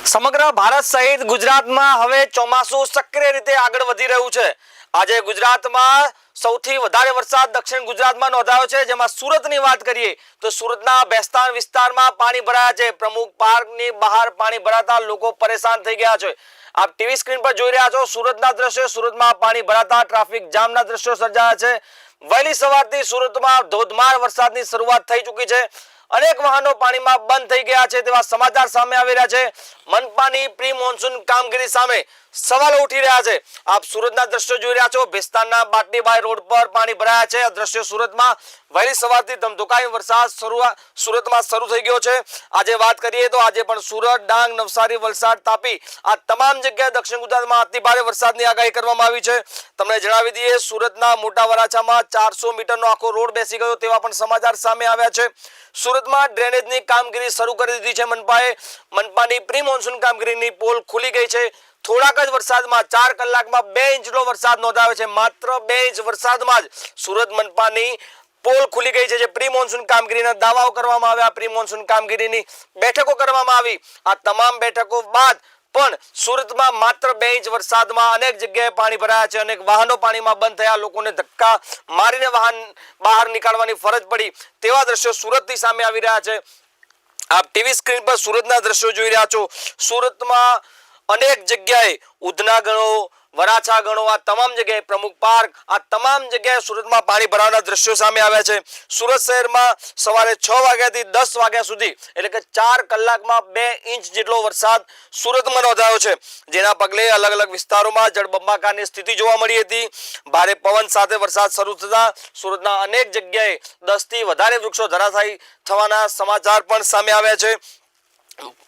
સમગ્ર ભારત સહિત ગુજરાતમાં હવે ચોમાસું સક્રિય રીતે આગળ વધી રહ્યું છે। આજે ગુજરાતમાં સૌથી વધારે વરસાદ દક્ષિણ ગુજરાતમાં નોંધાયો છે, જેમાં સુરતની વાત કરીએ તો સુરતના બેસ્તાન વિસ્તારમાં પાણી ભરાયા છે। પ્રમુખ પાર્કની બહાર પાણી ભરાતા લોકો પરેશાન થઈ ગયા છે। આપ ટીવી સ્ક્રીન પર જોઈ રહ્યા છો સુરતના દ્રશ્યો। સુરતમાં પાણી ભરાતા ટ્રાફિક જામના દ્રશ્યો સર્જાયા છે। વહેલી સવારથી સુરતમાં ધોધમાર વરસાદની શરૂઆત થઈ ચૂકી છે। अनेक वाहनों पानी में बंद थई गया है तेवा समाचार सामे आवी रह्या छे। मनपानी प्री मोन्सून कामगीरी सामे सवाल उठी रह्या छे। आप सूरतना दृश्यो जोई रह्या छो। बेस्तानना बाटलीबाई रोड पर पानी भराया छे। दृश्य सूरत में वहेली सवारथी धमधोकाई वरसाद सूरत में शुरू थई गयो छे। आजे बात करिए तो आजे पण सूरत, डांग, नवसारी, वलसाड, तापी आ तमाम जग्याए दक्षिण गुजरात में अति भारे वरसादनी आगाही करवामां आवी छे। तमने जणावी दीए सूरतना मोटा वराछामां 400 मीटरनो आखो रोड बेसी गयो तेवा पण समाचार सामे आव्या छे। सूरत में ड्रेनेजनी कामगीरी शुरू कर दी है। मनपानी प्री मोन्सून कामगीरीनी पोल खुली गई है। થોડાક જ વરસાદમાં 4 કલાકમાં 2 ઇંચનો વરસાદ નોંધાયો છે। માત્ર 2 ઇંચ વરસાદમાં જ સુરત મનપાની પોલ ખુલી ગઈ છે। જે પ્રી મોન્સૂન કામગીરીના દાવાઓ કરવામાં આવ્યા, પ્રી મોન્સૂન કામગીરીની બેઠકો કરવામાં આવી। આ તમામ બેઠકો બાદ પણ સુરતમાં માત્ર 2 ઇંચ વરસાદમાં અનેક જગ્યાએ પાણી ભરાયા છે। અનેક વાહનો પાણીમાં બંધ થયા, લોકોને ધક્કા મારીને વાહન બહાર નીકાળવાની ફરજ પડી તેવા દ્રશ્યો સુરતથી સામે આવી રહ્યા છે। આપ ટીવી સ્ક્રીન પર સુરતના દ્રશ્યો જોઈ રહ્યા છો। સુરતમાં अनेक जगह उधना गणो, वराछा गणो, आ तमाम जगह प्रमुख पार्क, आ तमाम जगह सूरत में पानी भरावाना दृश्यों सामे आव्या छे। सूरत शहर में सवारे 6 वाग्याथी 10 वाग्या सुधी एटले के 4 कलाकमां 2 इंच जेटलो वरसाद सूरत में नोंधायो छे। जेना पगले अलग अलग विस्तारों में जळबंबाकारनी स्थिति जोवा मळी हती। भारे पवन साथे वरसाद शरू थता सूरतना अनेक जग्याए 10 થી વધારે वृक्षों धराशायी थवाना समाचार पण सामे आव्या छे।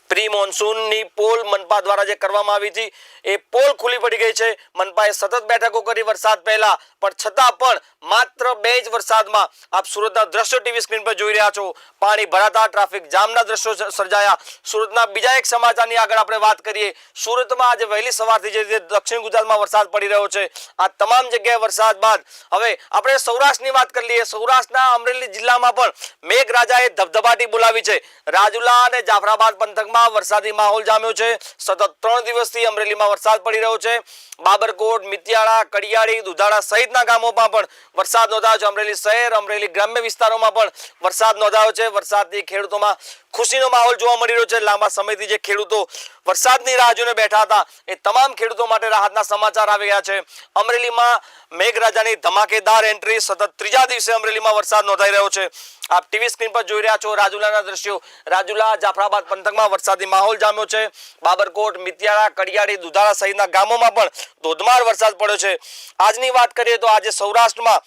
प्री मोन्सून पोल मनपा द्वारा जे करवामां आवी थी ए पोल खुली पड़ी गई है। मनपाए सतत बैठकों करी वरसाद पहला पण छतां पण मात्र 2 इंच वरसादमां आप सूरतना दृश्यो टीवी स्क्रीन पर जोई रह्या छो। पाणी भराता ट्राफिक जामना दृश्यो सर्जाया। सूरतना बीजा एक समाचारनी आगळ आपणे वात करीए। सूरतमां आज वहेली सवारथी जे दक्षिण गुजरातमां वरसाद पड़ी रह्यो छे, आ तमाम जग्याए वरसाद बाद हवे आपणे सौराष्ट्રની વાત કરી લઈએ। સૌરાષ્ટ્રના અમરેલી જિલ્લામાં પણ મેઘરાજાએ ધબધબાટી બોલાવી છે। રાજુલા અને જાફરાબાદ પંથકમાં વરસાદી માહોલ જામ્યો છે। સતત 3 દિવસથી અમરેલીમાં વરસાદ પડી રહ્યો છે। બાબરકોટ, મિતિયાળા, કડિયાળી, દુધાળા સહિતના ગામોમાં પણ વરસાદ નોંધાયો છે। અમરેલી શહેર, અમરેલી ગ્રામ્ય વિસ્તારોમાં પણ વરસાદ નોંધાયો છે। વરસાદથી ખેડૂતોમાં ખુશીનો માહોલ જોવા મળી રહ્યો છે। લાંબા સમયથી જે ખેડૂતો વરસાદની રાહ જોઈને બેઠા હતા એ તમામ ખેડૂતો માટે રાહતના સમાચાર આવી ગયા છે। અમરેલીમાં મેઘરાજાની ધમાકેદાર એન્ટ્રી, સતત ત્રીજા દિવસે અમરેલીમાં વરસાદ નોંધાઈ રહ્યો છે। આપ ટીવી સ્ક્રીન પર જોઈ રહ્યા છો રાજુલાના દ્રશ્યો। રાજુલા, જાફરાબાદ પંથકમાં વરસાદી માહોલ જામ્યો છે। બાબરકોટ, મિતિયાળા, કડિયાળી, દુધાળા સહિતના ગામોમાં પણ ધોધમાર વરસાદ પડ્યો છે। આજની વાત કરીએ તો આજે સૌરાષ્ટ્રમાં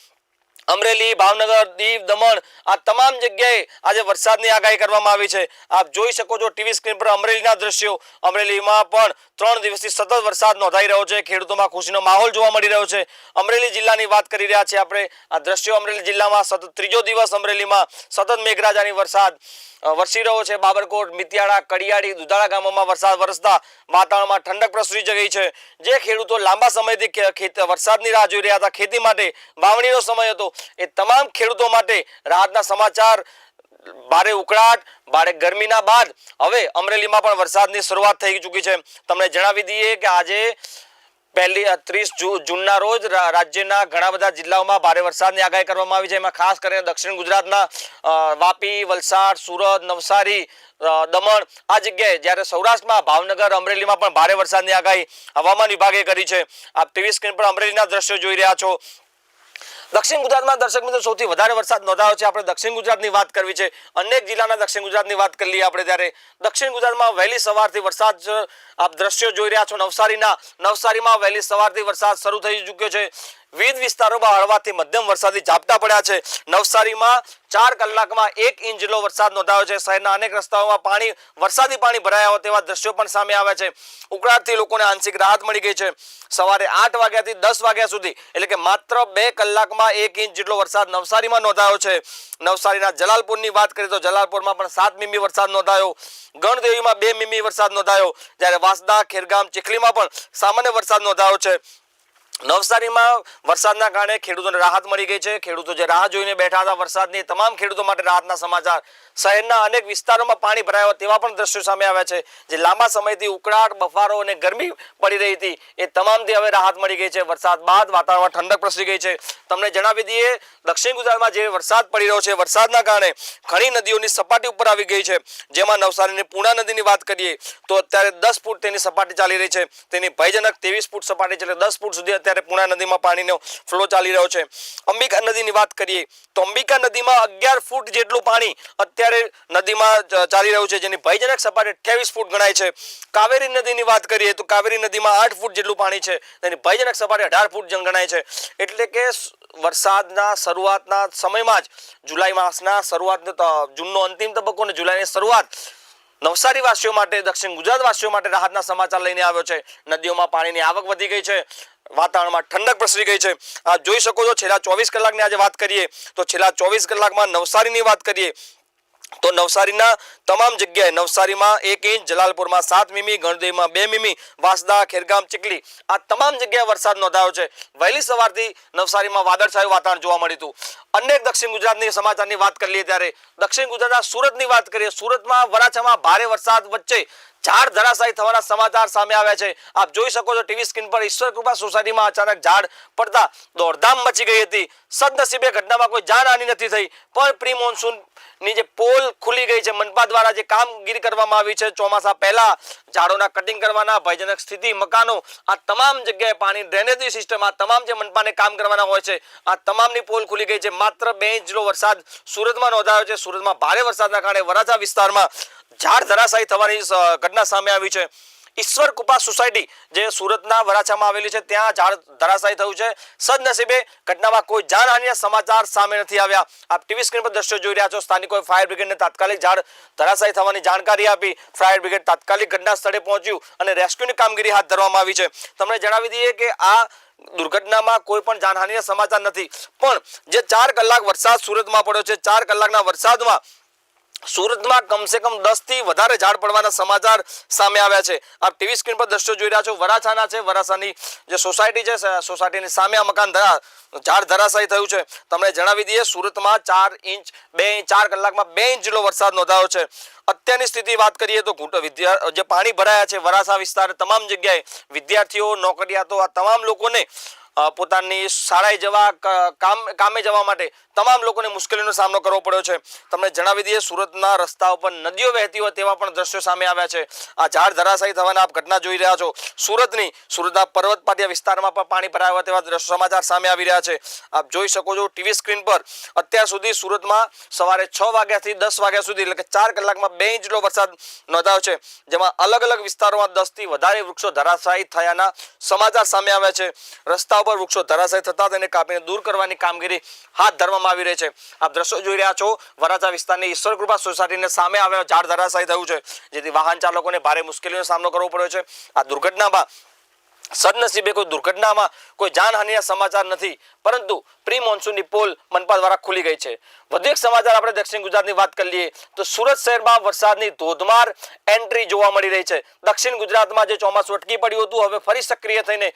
अमरेली, भावनगर, दीव, दमण आ तमाम जगह आज वरसादनी आगाही करवामां आवी छे। आप जोई शको छो टीवी स्क्रीन पर अमरेलीना दृश्यो। अमरेलीमां पण 3 દિવસથી સતત વરસાદ નોંધાઈ રહ્યો છે। ખેડૂતોમાં ખુશીનો માહોલ જોવા મળી રહ્યો છે। અમરેલી જિલ્લાની વાત કરી રહ્યા છીએ આપણે। આ દ્રશ્યો અમરેલી જિલ્લામાં સતત ત્રીજો દિવસ અમરેલીમાં સતત મેઘરાજાની વરસાદ વરસી રહ્યો છે। બાબરકોટ, મિતિયાળા, કડિયાળી, દુધાળા ગામોમાં વરસાદ વરસતા વાતાવરણમાં ઠંડક પ્રસરી ગઈ છે। જે ખેડૂતો લાંબા સમયથી વરસાદની રાહ જોઈ રહ્યા હતા, ખેતી માટે વાવણીનો સમય હતો, એ તમામ ખેડૂતો માટે રાહતના સમાચાર। ભારે ઉકળાટ, ભારે ગરમીના બાદ હવે અમરેલીમાં પણ વરસાદની શરૂઆત થઈ ચૂકી છે। તમને જણાવી દઈએ કે આજે 30 જૂનના રોજ રાજ્યના ઘણા બધા જિલ્લાઓમાં ભારે વરસાદની આગાહી કરવામાં આવી છે। એમાં ખાસ કરીને દક્ષિણ ગુજરાતના વાપી, વલસાડ, સુરત, નવસારી, દમણ આ જગ્યાએ, જ્યારે સૌરાષ્ટ્રમાં ભાવનગર, અમરેલીમાં પણ ભારે વરસાદની આગાહી હવામાન વિભાગે કરી છે। આપ ટીવી સ્ક્રીન પર અમરેલીના દ્રશ્યો જોઈ રહ્યા છો। દક્ષિણ ગુજરાતમાં દર્શક મિત્રો સૌથી વધારે વરસાદ નોંધાયો છે। આપણે દક્ષિણ ગુજરાતની વાત કરવી છે। અનેક જિલ્લાના દક્ષિણ ગુજરાતની વાત કરી લઈએ આપણે, ત્યારે દક્ષિણ ગુજરાતમાં વહેલી સવારથી વરસાદ આપ દ્રશ્યો જોઈ રહ્યા છો। નવસારીમાં વહેલી સવારથી વરસાદ શરૂ થઈ ચૂક્યો છે। વિવિધ વિસ્તારોમાં હળવાથી મધ્યમ વરસાદી ઝાપટા પડ્યા છે। નવસારીમાં 4 કલાકમાં 1 ઇંચ જેટલો વરસાદ નોંધાયો છે। શહેરના અનેક રસ્તાઓમાં વરસાદી પાણી ભરાયા હોય તેવા દ્રશ્યો પણ સામે આવ્યા છે। ઉકળાટથી લોકોને આંશિક રાહત મળી ગઈ છે। સવારે 8 વાગ્યાથી 10 વાગ્યા સુધી એટલે કે માત્ર 2 કલાકમાં 1 ઇંચ જેટલો વરસાદ નવસારીમાં નોંધાયો છે। નવસારીના જલાલપુરની વાત કરીએ તો જલાલપુરમાં પણ 7 મીમી વરસાદ નોંધાયો। ગણદેવીમાં 2 મીમી વરસાદ નોંધાયો, જ્યારે વાંસદા, ખેરગામ, ચીખલીમાં પણ સામાન્ય વરસાદ નોંધાયો છે। નવસારીમાં વરસાદના કારણે ખેડૂતોને રાહત મળી ગઈ છે. ખેડૂતો જે રાહ જોઈને બેઠા હતા વરસાદની, તમામ ખેડૂતો માટે રાહતના સમાચાર. શહેરના અનેક વિસ્તારોમાં પાણી ભરાયા તેવા પણ દ્રશ્યો સામે આવ્યા છે. જે લાંબા સમયથી ઉકળાટ, બફારો અને ગરમી પડી રહી હતી એ તમામથી હવે રાહત મળી ગઈ છે. વરસાદ બાદ વાતાવરણમાં ઠંડક પ્રસરી ગઈ છે. તમને જણાવી દઈએ, દક્ષિણ ગુજરાતમાં જે વરસાદ પડી રહ્યો છે, વરસાદના કારણે ઘણી નદીઓની સપાટી ઉપર આવી ગઈ છે. જેમાં નવસારીની પૂર્ણા નદીની વાત કરીએ તો અત્યારે 10 ફૂટ તેની સપાટી ચાલી રહી છે. તેની ભયજનક 23 ફૂટ સપાટી છે, એટલે 10 ફૂટ સુધી અત્યારે પૂર્ણા નદીમાં પાણીનો ફ્લો ચાલી રહ્યો છે. અંબિકા નદીની વાત કરીએ તો અંબિકા નદીમાં 11 ફૂટ જેટલું પાણી અત્યારે નદીમાં ચાલી રહ્યું છે, જેની ભયજનક સપાટી 28 ફૂટ ગણાય છે. કાવેરી નદીની વાત કરીએ તો કાવેરી નદીમાં 8 ફૂટ જેટલું પાણી છે, તેની ભયજનક સપાટી 18 ફૂટ ગણાય છે. એટલે કે વરસાદના શરૂઆતના સમયમાં જ જુલાઈ માસના શરૂઆતનો જૂનનો અંતિમ તબક્કો અને જુલાઈની શરૂઆત નવસારી વાસીઓ માટે, દક્ષિણ ગુજરાત વાસીઓ માટે રાહતના સમાચાર લઈને આવ્યો છે. નદીઓમાં પાણીની આવક વધી ગઈ છે. વાતાવરણમાં ઠંડક પ્રસરી ગઈ છે. આપ જોઈ શકો છો, છેલ્લા 24 કલાકની આજે વાત કરીએ તો છેલ્લા 24 કલાકમાં નવસારીની વાત કરીએ તો નવસારીના તમામ જગ્યાએ, નવસારીમાં 1 ઇંચ, જલાલપુરમાં 7 મીમી, ગણદેવીમાં 2 મીમી, વાંસદા, ખેરગામ, ચીખલી આ તમામ જગ્યાએ વરસાદ નોંધાયો છે. વહેલી સવારથી નવસારીમાં વાદળછાયું વાતાવરણ જોવા મળ્યું હતું. અનેક દક્ષિણ ગુજરાતની સમાચારની વાત કરીએ ત્યારે દક્ષિણ ગુજરાતના સુરતની વાત કરીએ. સુરતમાં વરાછામાં ભારે વરસાદ વચ્ચે ઝાડ ધરાશાયી થવાના સમાચાર સામે આવ્યા છે. આપ જોઈ શકો છો ટીવી સ્ક્રીન પર, ઈશ્વર કૃપા સોસાયટીમાં અચાનક ઝાડ પડતા દોડધામ મચી ગઈ હતી. સદનસીબે ઘટનામાં કોઈ જાનહાનિ નથી થઈ, પણ પ્રી મોન્સૂન ની જે પોલ ખુલી ગઈ છે, મનપા દ્વારા જે કામગીરી કરવામાં આવી છે ચોમાસા પહેલા, ઝાડોના કટિંગ કરવાના, ભયજનક સ્થિતિ, મકાનો, આ તમામ જગ્યાએ પાણી, ડ્રેનેજ સિસ્ટમ, આ તમામ જે મનપાને કામ કરવાના હોય છે, આ તમામની પોલ ખુલી ગઈ છે. માત્ર 2 ઇંચ જેટલો વરસાદ સુરતમાં નોંધાયો છે. સુરતમાં ભારે વરસાદના કારણે વરાછા વિસ્તારમાં ઝાડ ધરાશાયી થવાની ઘટના સામે આવી છે. ઈશ્વર કૃપા સોસાયટી જે સુરતના વરાછામાં આવેલી છે, ત્યાં ઝાડ ધરાશાયી થયું છે. સદનસીબે ઘટનામાં કોઈ જાનહાનિના સમાચાર સામે નથી આવ્યા. આપ ટીવી સ્ક્રીન પર દ્રશ્યો જોઈ રહ્યા છો. સ્થાનિકોએ ફાયર બ્રિગેડને તાત્કાલિક ઝાડ ધરાશાયી થવાની જાણકારી આપી. ફાયર બ્રિગેડ તાત્કાલિક ઘટના સ્થળે પહોંચ્યું અને રેસ્ક્યુની કામગીરી હાથ ધરવામાં આવી છે. તમને જણાવી દઈએ કે આ દુર્ઘટનામાં કોઈ પણ જાનહાનિના સમાચાર નથી, પણ જે 4 કલાક વરસાદ સુરતમાં પડ્યો છે, 4 કલાકના વરસાદમાં સુરતમાં કમસે કમ 10 થી વધારે ઝાડ પડવાના સમાચાર સામે આવ્યા છે. આપ ટીવી સ્ક્રીન પર દ્રશ્યો જોઈ રહ્યા છો. વરાછાના છે, વરાછાની જે સોસાયટી છે, સોસાયટીની સામે આ મકાન ઝાડ ધરાશાયી થયું છે. તમને જણાવી દઈએ, સુરતમાં 4 ઇંચ 4 કલાકમાં 2 ઇંચ જેટલો વરસાદ નોંધાયો છે. અત્યારની સ્થિતિ વાત કરીએ તો જે પાણી ભરાયા છે વરાછા વિસ્તાર, તમામ જગ્યાએ વિદ્યાર્થીઓ, નોકરિયાતો, આ તમામ લોકોને પોતાની શાળાએ જવા, કામે જવા માટે તમામ લોકોને મુશ્કેલીનો સામનો કરવો પડ્યો છે. તમને જણાવી દઈએ, સુરતના રસ્તા ઉપર નદીઓ વહેતી હોય તેવા પણ દ્રશ્યો સામે આવ્યા છે. આ ઝાડ ધરાશાયી થવાના આપ ઘટના જોઈ રહ્યા છો. સુરતના પર્વત પાટિયા વિસ્તારમાં પણ પાણી ભરાયા હોય તેવા દ્રશ્યો સમાચાર સામે આવી રહ્યા છે. આપ જોઈ શકો છો ટીવી સ્ક્રીન પર. અત્યાર સુધી સુરતમાં સવારે 6 વાગ્યાથી 10 વાગ્યા સુધી, એટલે કે 4 કલાકમાં 2 ઇંચ જેટલો વરસાદ નોંધાયો છે. જેમાં અલગ અલગ વિસ્તારોમાં 10 થી વધારે વૃક્ષો ધરાશાયી થયાના સમાચાર સામે આવ્યા છે. રસ્તા ઉપર વૃક્ષો ધરાશાયી થતા તેને કાપીને દૂર કરવાની કામગીરી હાથ ધરવામાં આવી રહી છે. આપ દ્રશ્યો જોઈ રહ્યા છો. વરાછા વિસ્તારની ઈશ્વર કૃપા સોસાયટીને સામે આવેલો ઝાડ ધરાશાયી થયું છે, જેથી વાહન ચાલકોને ભારે મુશ્કેલીનો સામનો કરવો પડ્યો છે. આ દુર્ઘટનામાં સદનસીબે કોઈ દુર્ઘટનામાં કોઈ જાનહાનિના સમાચાર નથી, પરંતુ પ્રી મોન્સૂનની પોલ મનપા દ્વારા ખુલી ગઈ છે. વધુ એક સમાચાર આપણે દક્ષિણ ગુજરાતની વાત કરી લઈએ તો સુરત શહેરમાં વરસાદની ધોધમાર એન્ટ્રી જોવા મળી રહી છે. દક્ષિણ ગુજરાતમાં જે ચોમાસું અટકી પડ્યું હતું, હવે ફરી સક્રિય થઈને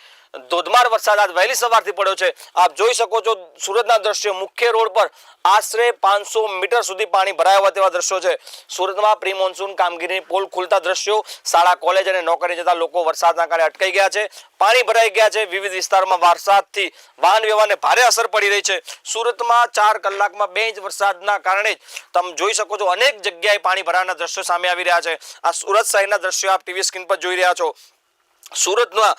ધોધમાર વરસાદ આજ વહેલી સવારથી પડ્યો છે. આપ જોઈ શકો છો સુરતના દ્રશ્યો. મુખ્ય રોડ પર આશરે 500 મીટર સુધી પાણી ભરાયા હોય તેવા દ્રશ્યો છે. સુરતમાં પ્રી મોન્સૂન કામગીરીની પોલ ખુલતા દ્રશ્યો. શાળા, કોલેજ અને નોકરી જતા લોકો વરસાદના કારણે અટકાઈ ગયા છે. પાણી ભરાઈ ગયા છે. વિવિધ વિસ્તારોમાં વરસાદથી વાહન વ્યવહારને ભારે અસર પડી રહી છે. સુરતમાં 4 કલાકમાં 2 ઇંચ વરસાદના કારણે તમે જોઈ શકો છો અનેક જગ્યાએ પાણી ભરાવાના દ્રશ્યો સામે આવી રહ્યા છે. આ સુરત શહેરના દ્રશ્યો આપ ટીવી સ્ક્રીન પર જોઈ રહ્યા છો. સુરતમાં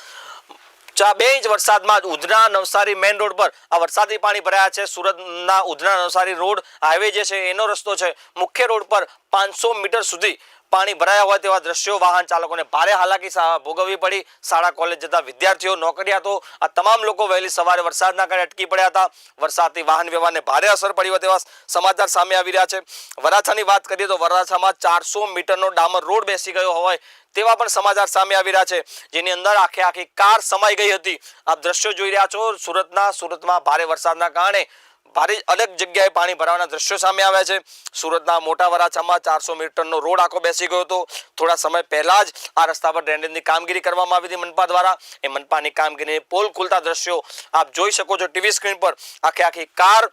2 ઇંચ વરસાદમાં ઉધના નવસારી મેઇન રોડ પર આ વરસાદી પાણી ભરાયા છે. સુરતના ઉધના નવસારી રોડ હાઈવે જે છે એનો રસ્તો છે. મુખ્ય રોડ પર 500 મીટર સુધી પાણી ભરાયા હોય તેવા દ્રશ્યો. વાહન ચાલકોને ભારે હાલાકી ભોગવવી પડી. શાળા, કોલેજ જતા વિદ્યાર્થીઓ, નોકરિયાતો, આ તમામ લોકો વહેલી સવારે વરસાદના કારણે અટકી પડ્યા હતા. વરસાદથી વાહન વ્યવહારને ભારે અસર પડી હોય તેવા સમાચાર સામે આવી રહ્યા છે. વરાછાની વાત કરીએ તો વરાછામાં 400 મીટરનો ડામર રોડ બેસી ગયો હોય તેવા પણ સમાચાર સામે આવી રહ્યા છે, જેની અંદર આખી કાર સમાઈ ગઈ હતી. આપ દ્રશ્યો જોઈ રહ્યા છો. સુરતમાં ભારે વરસાદના કારણે ભારે અનેક જગ્યાએ પાણી ભરાવાના દ્રશ્યો સામે આવ્યા છે. સુરતના મોટા વરાછામાં 400 મીટરનો રોડ આખો બેસી ગયો હતો. થોડા સમય પહેલા જ આ રસ્તા પર ડ્રેનેજની કામગીરી કરવામાં આવી હતી મનપા દ્વારા. એ મનપાની કામગીરી પોલ ખુલતા દ્રશ્યો આપ જોઈ શકો છો ટીવી સ્ક્રીન પર. આખી કાર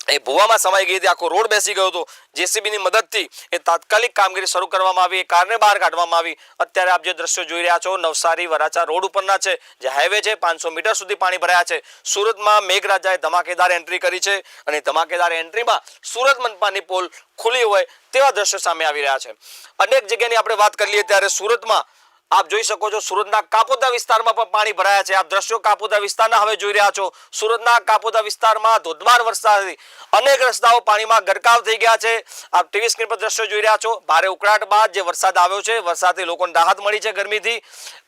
એ ભૂવામાં સમાઈ ગઈ હતી, આખો રોડ બેસી ગયો હતો. જેસીબી ની મદદથી એ તાત્કાલિક કામગીરી શરૂ કરવામાં આવી, કારને બહાર કાઢવામાં આવી. અત્યારે આપ જે દ્રશ્યો જોઈ રહ્યા છો નવસારી વરાછા રોડ ઉપરના છે, જે હાઈવે છે. 500 મીટર સુધી પાણી ભરાયા છે. સુરતમાં મેઘરાજાએ ધમાકેદાર એન્ટ્રી કરી છે અને ધમાકેદાર એન્ટ્રીમાં સુરત મનપાની પોલ ખુલી હોય તેવા દ્રશ્યો સામે આવી રહ્યા છે. અનેક જગ્યાની આપણે વાત કરી લઈએ ત્યારે સુરતમાં આપ જોઈ શકો છો સુરતના કાપોદ્રા વિસ્તારમાં પણ પાણી ભરાયા છે. આપ દ્રશ્યો કાપોદ્રા વિસ્તારના હવે જોઈ રહ્યા છો. સુરતના કાપોદ્રા વિસ્તારમાં ધોધમાર વરસાદથી અનેક રસ્તાઓ પાણીમાં ગરકાવ થઈ ગયા છે. આપ ટીવી સ્ક્રીન પર દ્રશ્યો જોઈ રહ્યા છો. ભારે ઉકળાટ બાદ જે વરસાદ આવ્યો છે, વરસાદથી લોકોને રાહત મળી છે ગરમીથી.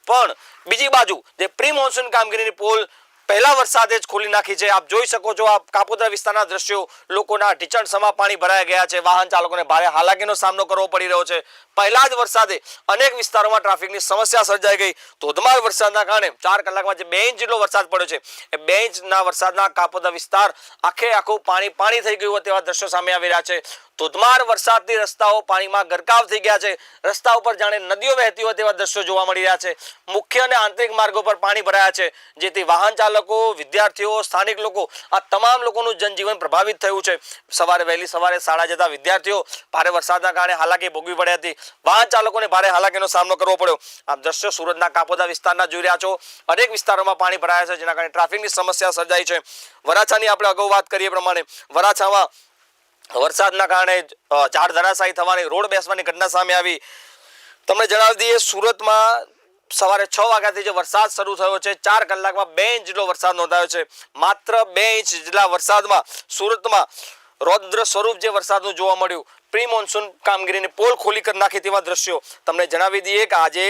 પણ બીજી બાજુ જે પ્રી મોન્સૂન કામગીરીની પોલ પહેલા વરસાદે જ ખોલી નાખી છે. આપ જોઈ શકો છો આ કાપોદ્રા વિસ્તારના દ્રશ્યો. લોકોના ઢીચણ સમા પાણી ભરાઈ ગયા છે. વાહન ચાલકોને ભારે હાલાકીનો સામનો કરવો પડી રહ્યો છે. પહેલા જ વરસાદે અનેક વિસ્તારોમાં ટ્રાફિકની સમસ્યા સર્જાઈ ગઈ. ધોધમાર વરસાદના કારણે 4 કલાકમાં જે 2 ઇંચ જેટલો વરસાદ પડ્યો છે, એ 2 ઇંચના વરસાદના કાપોદ્રા વિસ્તાર આખું પાણી થઈ ગયું તેવા દ્રશ્યો સામે આવી રહ્યા છે. ધોધમાર વરસાદથી રસ્તાઓ પાણીમાં ગરકાવ થઈ ગયા છે. રસ્તા ઉપર જાણે નદીઓ વહેતી હોય તેવા દ્રશ્યો જોવા મળી રહ્યા છે. મુખ્ય અને આંતરિક માર્ગો પર પાણી ભરાયા છે, જેથી વાહન ચાલકો, વિદ્યાર્થીઓ, સ્થાનિક લોકો આ તમામ લોકોનું જનજીવન પ્રભાવિત થયું છે. વહેલી સવારે શાળા જતા વિદ્યાર્થીઓ ભારે વરસાદના કારણે હાલાકી ભોગવી પડી હતી. વાહન ચાલકોને ભારે હાલાકીનો સામનો કરવો પડ્યો. આપ દ્રશ્યો સુરતના કાપોદ્રા વિસ્તારના જોઈ રહ્યા છો. અનેક વિસ્તારોમાં પાણી ભરાયા છે, જેના કારણે ટ્રાફિકની સમસ્યા સર્જાઈ છે. વરાછાની આપણે અગાઉ વાત કરીએ પ્રમાણે વરાછામાં વરસાદના કારણે ઝાડ ધરાશાયી થવાની, રોડ બેસવાની ઘટના સામે આવી. તમને જણાવી દઈએ સુરતમાં સવારે 6 વાગ્યાથી જે વરસાદ શરૂ થયો છે, 4 કલાકમાં 2 ઇંચ જેટલો વરસાદ નોંધાયો છે. માત્ર 2 ઇંચ જેટલા વરસાદમાં સુરતમાં રૌદ્ર સ્વરૂપ જે વરસાદનું જોવા મળ્યું. પ્રી મોન્સૂન કામગીરીની પોલ ખોલી કરી નાખી તેવા દ્રશ્યો. તમને જણાવી દઈએ કે આજે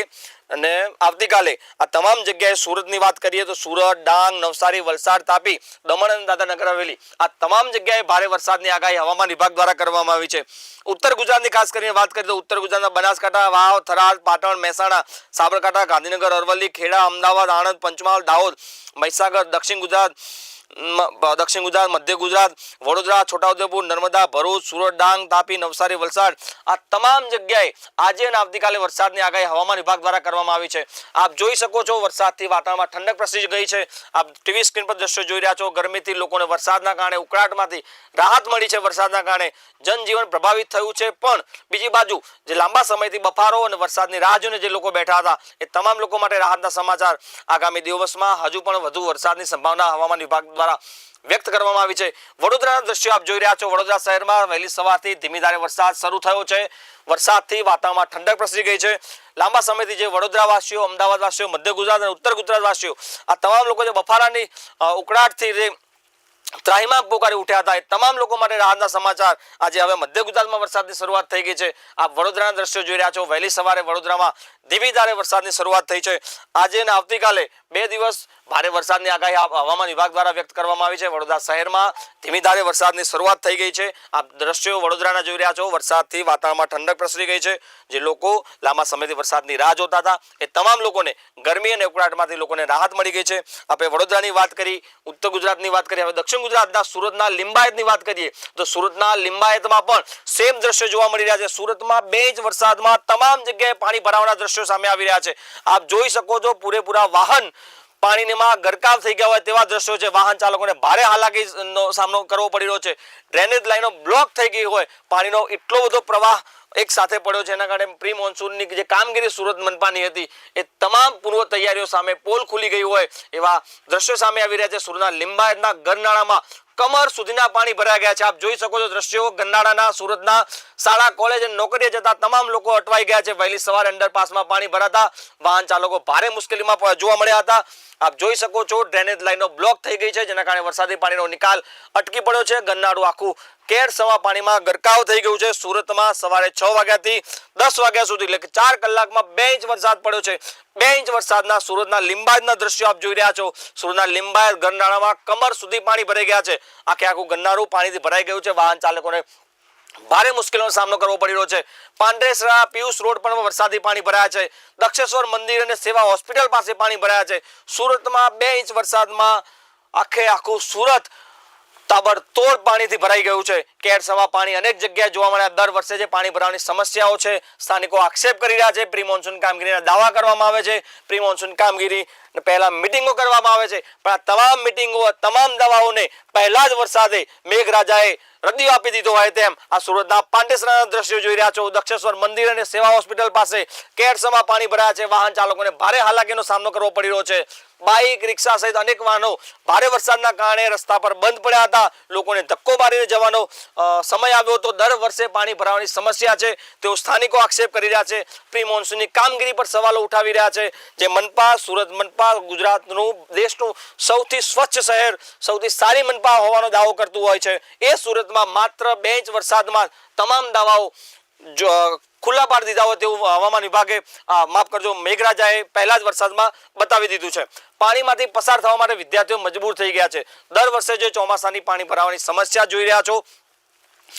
અને આવતીકાલે આ તમામ જગ્યાએ સુરતની વાત કરીએ તો સુરત, ડાંગ, નવસારી, વલસાડ, તાપી, દમણ અને દાદરાનગર હવેલી આ તમામ જગ્યાએ ભારે વરસાદની આગાહી હવામાન વિભાગ દ્વારા કરવામાં આવી છે. ઉત્તર ગુજરાતની ખાસ કરીને વાત કરીએ તો ઉત્તર ગુજરાતના બનાસકાંઠા, વાવ, થરાદ, પાટણ, મહેસાણા, સાબરકાંઠા, ગાંધીનગર, અરવલ્લી, ખેડા, અમદાવાદ, આણંદ, પંચમહાલ, દાહોદ, મહીસાગર, દક્ષિણ ગુજરાત, મધ્ય ગુજરાત, વડોદરા, છોટાઉદેપુર, નર્મદા, ભરૂચ, સુરત, ડાંગ, તાપી, નવસારી, વલસાડ આ તમામ જગ્યાએ આજે અને આવતીકાલે વરસાદની આગાહી હવામાન વિભાગ દ્વારા કરવામાં આવી છે. આપ જોઈ શકો છો વરસાદથી વાતાવરણમાં ઠંડક પ્રસરી ગઈ છે. આપ ટીવી સ્ક્રીન પર દ્રશ્યો જોઈ રહ્યા છો. ગરમીથી લોકોને વરસાદના કારણે, ઉકળાટમાંથી રાહત મળી છે. વરસાદના કારણે જનજીવન પ્રભાવિત થયું છે. પણ બીજી બાજુ જે લાંબા સમયથી બફારો અને વરસાદની રાહ જોઈને જે લોકો બેઠા હતા, એ તમામ લોકો માટે રાહતના સમાચાર. આગામી દિવસમાં હજુ પણ વધુ વરસાદની સંભાવના હવામાન વિભાગ દ્વારા વ્યક્ત કરવામાં આવી છે. વડોદરાના દ્રશ્યો આપ જોઈ રહ્યા છો. વડોદરા શહેરમાં વહેલી સવારથી ધીમી ધારે વરસાદ શરૂ થયો છે. વરસાદથી વાતાવરણમાં ઠંડક પ્રસરી ગઈ છે. લાંબા સમયથી જે વડોદરા વાસીઓ, અમદાવાદ વાસીઓ, મધ્ય ગુજરાત અને ઉત્તર ગુજરાત વાસીઓ આ તમામ લોકો જે બફારાની ઉકળાટથી જે ત્રાહિમામ પોકારી ઉઠ્યા હતા, એ તમામ લોકો માટે રાહતના સમાચાર. આજે હવે મધ્ય ગુજરાતમાં વરસાદની શરૂઆત થઈ ગઈ છે. આપ વડોદરાના દ્રશ્યો જોઈ રહ્યા છો. વહેલી સવારે વડોદરામાં ધીમી ધારે વરસાદની શરૂઆત થઈ છે. આજે અને આવતીકાલે 2 દિવસ ભારે વરસાદની આગાહી હવામાન વિભાગ દ્વારા વ્યક્ત કરવામાં આવી છે. વડોદરા શહેરમાં ધીમી ધારે વરસાદની શરૂઆત થઈ ગઈ છે. આપ દ્રશ્યો વડોદરાના જોઈ રહ્યા છો. વરસાદથી વાતાવરણમાં ઠંડક પ્રસરી ગઈ છે. જે લોકો લાંબા સમયથી વરસાદની રાહ જોતા હતા, એ તમામ લોકોને ગરમી અને ઉકળાટમાંથી લોકોને રાહત મળી ગઈ છે. આપણે વડોદરાની વાત કરી, ઉત્તર ગુજરાતની વાત કરી. હવે દક્ષિણ ગુજરાતના સુરતના લિંબાયતની વાત કરીએ તો સુરતના લિંબાયતમાં પણ સેમ દ્રશ્યો જોવા મળી રહ્યા છે. સુરતમાં 2 ઇંચ વરસાદમાં તમામ જગ્યાએ પાણી ભરાવાના દ્રશ્યો સામે આવી રહ્યા છે. આપ જોઈ શકો છો પૂરેપૂરા વાહન પાણીમાં ગરકાવ થઈ ગયા હોય તેવા દ્રશ્યો છે. વાહન ચાલકોને ભારે હાલાકીનો સામનો કરવો પડી રહ્યો છે. ડ્રેનેજ લાઈનો બ્લોક થઈ ગઈ હોય, પાણીનો એટલો બધો પ્રવાહ એક સાથે પડ્યો છે. એના કારણે પ્રી મોન્સૂનની જે કામગીરી સુરત મનપાની હતી, એ તમામ પૂર્વ તૈયારીઓ સામે પોલ ખુલી ગઈ હોય એવા દ્રશ્યો સામે આવી રહ્યા છે. સુરતના લિંબાયતના ગરનાળામાં કમર સુધીના પાણી ભરાઈ ગયા છે. આપ જોઈ શકો છો દ્રશ્યો. ગરનાળાના સુરતના શાળા, કોલેજ અને નોકરીએ જતા તમામ લોકો અટવાઈ ગયા છે. વહેલી સવારે અંડરપાસમાં પાણી ભરાતા વાહન ચાલકો ભારે મુશ્કેલીમાં જોવા મળ્યા હતા. આપ જોઈ શકો છો ડ્રેનેજ લાઈનો બ્લોક થઈ ગઈ છે, જેના કારણે વરસાદી પાણીનો નિકાલ અટકી પડ્યો છે. ગરનાળું આખું કેરસવા પાણીમાં ગરકાવ થઈ ગયું છે. સુરતમાં સવારે 6 વાગ્યાથી 10 વાગ્યા સુધી એટલે કે 4 કલાકમાં 2 ઇંચ વરસાદ પડ્યો છે. 2 ઇંચ વરસાદના સુરતના લિંબાયતના દ્રશ્યો આપ જોઈ રહ્યા છો. સુરતના લિંબાયત ગરનાળામાં કમર સુધી પાણી ભરાઈ ગયા છે. આખું ગરનાળું પાણીથી ભરાઈ ગયું છે. વાહન ચાલકોને ભારે મુશ્કેલીનો સામનો કરવો પડી રહ્યો છે. પાંડેસરા પિયુષ રોડ પર વરસાદી પાણી ભરાયા છે. દક્ષેશ્વર મંદિર અને સેવા હોસ્પિટલ પાસે પાણી ભરાયા છે. સુરતમાં 2 ઇંચ વરસાદમાં આખું સુરત તાબડતોડ પાણીથી ભરાઈ ગયું છે. કેરસવા પાણી અનેક જગ્યાએ જોવા મળ્યા. દર વર્ષે જે પાણી ભરાવાની સમસ્યાઓ છે, સ્થાનિકો આક્ષેપ કરી રહ્યા છે. પ્રી મોન્સૂન કામગીરીના દાવા કરવામાં આવે છે. પ્રી મોન્સૂન કામગીરી પહેલા મિટિંગો કરવામાં આવે છે, પણ આ તમામ મિટિંગો, તમામ દાવાઓને પહેલા જ વરસાદે મેઘરાજાએ રદિયો આપી દીધો હોય તેમ આ સુરતના પાંડેસરાના દ્રશ્યો જોઈ રહ્યા છો. દક્ષેશ્વર મંદિર અને સેવા હોસ્પિટલ પાસે કેરસમાં પાણી ભરાયા છે. વાહન ચાલકોને ભારે હાલાકીનો સામનો કરવો પડી રહ્યો છે. બાઇક, રિક્ષા સહિત અનેક વાહનો ભારે વરસાદના કારણે રસ્તા પર બંધ પડ્યા હતા. લોકોને ધક્કો મારીને જવાનો સમય આવ્યો હતો. દર વર્ષે પાણી ભરાવાની સમસ્યા છે તેઓ સ્થાનિકો આક્ષેપ કરી રહ્યા છે. પ્રી મોન્સૂનની કામગીરી પર સવાલો ઉઠાવી રહ્યા છે. જે મનપા, સુરત મનપા ગુજરાતનું, દેશનું સૌથી સ્વચ્છ શહેર, સૌથી સારી મનપા હોવાનો દાવો કરતું હોય છે, એ સુરતમાં માત્ર 2 ઇંચ વરસાદમાં તમામ દાવાઓ ખુલ્લા પાડી દીધા હોય તેવું હવામાન વિભાગે, માફ કરજો, મેઘરાજાએ પહેલા જ વરસાદમાં બતાવી દીધું છે. પાણીમાંથી પસાર થવા માટે વિદ્યાર્થીઓ મજબૂર થઈ ગયા છે. દર વર્ષે જે ચોમાસાની પાણી ભરાવાની સમસ્યા જોઈ રહ્યા છો,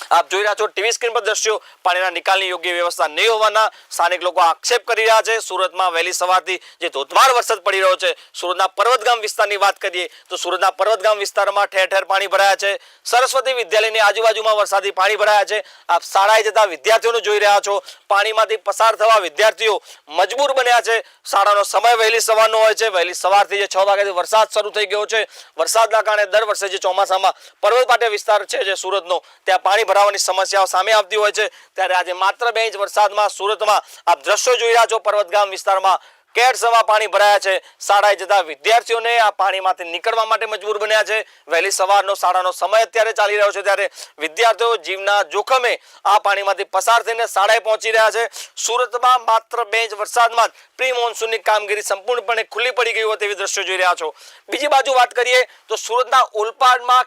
આપ જોઈ રહ્યા છો ટીવી સ્ક્રીન પર દ્રશ્યો. પાણીના નિકાલની યોગ્ય વ્યવસ્થા નહીં હોવાના સ્થાનિક લોકો આક્ષેપ કરી રહ્યા છે. સુરતમાં વહેલી સવારથી જે ધોધમાર વરસાદ પડી રહ્યો છે. સુરતના પર્વતગામ વિસ્તારની વાત કરીએ તો સુરતના પર્વતગામ વિસ્તારમાં ઠેર ઠેર પાણી ભરાયા છે. સરસ્વતી વિદ્યાલયની આજુબાજુમાં વરસાદી પાણી ભરાયા છે. આપ શાળાએ જતા વિદ્યાર્થીઓને જોઈ રહ્યા છો. પાણીમાંથી પસાર થવા વિદ્યાર્થીઓ મજબૂર બન્યા છે. શાળાનો સમય વહેલી સવારનો હોય છે. વહેલી સવારથી જે 6 વાગ્યાથી વરસાદ શરૂ થઈ ગયો છે. વરસાદના કારણે દર વર્ષે જે ચોમાસામાં પર્વત પાટિયા વિસ્તાર છે જે સુરતનો, ત્યાં પાણી ભરાવાની સમસ્યાઓ સામે આવતી હોય છે. ત્યારે આજે માત્ર 2 ઇંચ વરસાદમાં સુરતમાં આપ દ્રશ્યો જોઈ રહ્યા છો. પર્વતગામ વિસ્તારમાં કેરસવા પાણી ભરાયા છે. શાળાએ જતા વિદ્યાર્થીઓને આ પાણીમાંથી નીકળવા માટે મજબૂર બન્યા છે. વહેલી સવારનો શાળાનો સમય અત્યારે ચાલી રહ્યો છે, ત્યારે વિદ્યાર્થીઓ જીવના જોખમે આ પાણીમાંથી પસાર થઈને શાળાએ પહોંચી રહ્યા છે. સુરતમાં માત્ર 2 ઇંચ વરસાદમાં જ પ્રી મોન્સૂનની કામગીરી સંપૂર્ણપણે ખુલ્લી પડી ગઈ હોય તેવી દ્રશ્યો જોઈ રહ્યા છો. બીજી બાજુ વાત કરીએ તો સુરતના ઓલપાડમાં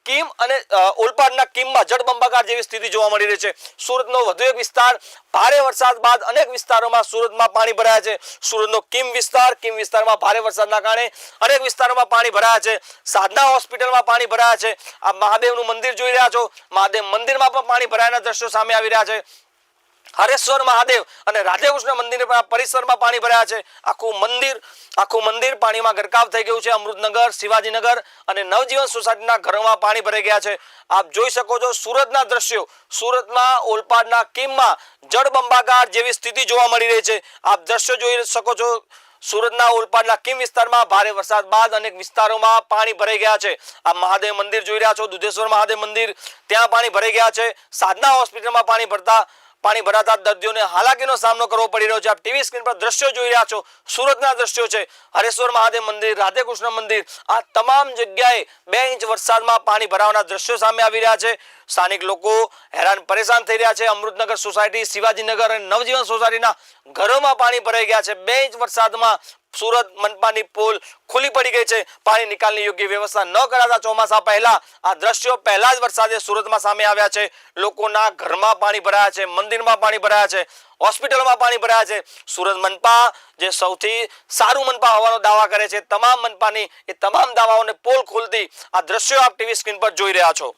કીમ અને ઓલપાડના કીમમાં જળબંબાકાર જેવી સ્થિતિ જોવા મળી રહી છે. સુરતનો વધુ એક વિસ્તાર, ભારે વરસાદ બાદ અનેક વિસ્તારોમાં સુરતમાં પાણી ભરાયા છે. સુરતનો કીમ વિસ્તારમાં ભારે વરસાદના કારણે અનેક વિસ્તારોમાં પાણી ભરાયા છે. સાધના હોસ્પિટલમાં પાણી ભરાયા છે. આ મહાદેવનું મંદિર જોઈ રહ્યા છો. મહાદેવ મંદિરમાં પણ પાણી ભરાયાના દ્રશ્યો સામે આવી રહ્યા છે. હરેશ્વર મહાદેવ અને રાધેકૃષ્ણ મંદિરના પરિસરમાં પાણી ભરાયા છે. આખું મંદિર પાણીમાં ગરકાવ થઈ ગયું છે. અમૃતનગર, શિવાજીનગર અને નવજીવન સોસાયટીના ઘરોમાં પાણી ભરાઈ ગયા છે. આપ જોઈ શકો છો સુરતના દ્રશ્યો. સુરતમાં ઓલપાડના કીમમાં જળબંબાકાર જેવી સ્થિતિ જોવા મળી રહી છે. આપ દ્રશ્યો જોઈ શકો છો. સુરતના ઓલપાડના કીમ વિસ્તારમાં ભારે વરસાદ બાદ અનેક વિસ્તારોમાં પાણી ભરાઈ ગયા છે. આ મહાદેવ મંદિર જોઈ રહ્યા છો, દુધેશ્વર મહાદેવ મંદિર, ત્યાં પાણી ભરાઈ ગયા છે. સાધના હોસ્પિટલમાં પાણી ભરાતા દર્દીઓને હાલાકીનો સામનો કરવો પડી રહ્યો છે. આપ ટીવી સ્ક્રીન પર દ્રશ્યો જોઈ રહ્યા છો. સુરતના દ્રશ્યો છે. હરેશ્વર મહાદેવ મંદિર, રાધેકૃષ્ણ મંદિર, આ તમામ જગ્યાએ 2 ઇંચ વરસાદમાં પાણી ભરાવાના દ્રશ્યો સામે આવી રહ્યા છે. સ્થાનિક લોકો હેરાન પરેશાન થઈ રહ્યા છે. અમૃતનગર સોસાયટી, શિવાજીનગર અને નવજીવન સોસાયટીના ઘરોમાં પાણી ભરાઈ ગયા છે. 2 ઇંચ વરસાદમાં સુરત મનપાની પોલ ખુલ્લી પડી ગઈ છે. પાણી નિકાલની યોગ્ય વ્યવસ્થા ન કરાતા ચોમાસા પહેલા આ દ્રશ્યો પહેલા જ વરસાદે સુરતમાં સામે આવ્યા છે. લોકોના ઘરમાં પાણી ભરાયા છે, મંદિરમાં પાણી ભરાયા છે, હોસ્પિટલમાં પાણી ભરાયા છે. સુરત મનપા જે સૌથી સારું મનપા હોવાનો દાવા કરે છે, તમામ મનપાની એ તમામ દાવાઓને પોલ ખોલતી આ દ્રશ્યો આપ ટીવી સ્ક્રીન પર જોઈ રહ્યા છો.